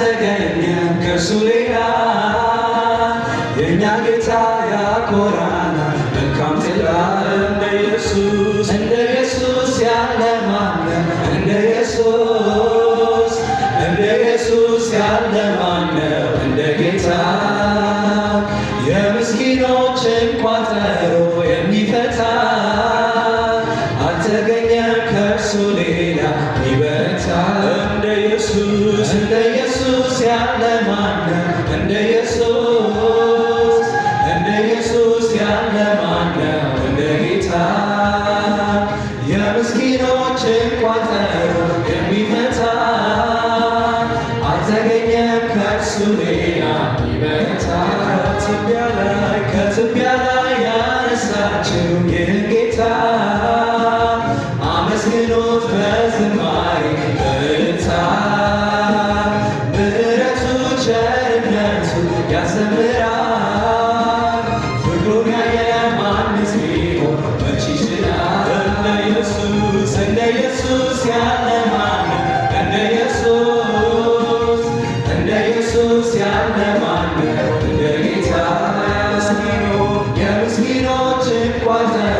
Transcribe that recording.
አልተገኘም ከእርሱ ሌላ የእኛ ጌታ ያኮራናል መልካም ጥላ እንደ ኢየሱስ ያለ ማንም እንደ ኢየሱስ ያለ ማነው እንደ ጌታ የምስኪኖችን ቋጠሮ የሚፈታ አልተገኘም ከእርሱ ሌላ ይበረታ እንደ ኢየሱስ ያለ ማነው እንደ ኢየሱስ ያለ ማነው እንደ ጌታ የምስኪኖችን ቋጠሮ የሚፈታ አልተገኘም ከእርሱ ሌላ ይበረታ ከትቢያ ላይ ያነሳችው ይህን ጌታ አመስግኑት በዝማሬ በእልልታ ምሕረቱ ቸርነቱ ያስተምራል ፍቅሩን ያየ ማንስ ቢሆን መች ይችላል እንደ ኢየሱስ ያለ ማንም እንደ ኢየሱስ ያለ ማንም እንደ ጌታ የምስኪኖችን ቋጠሮ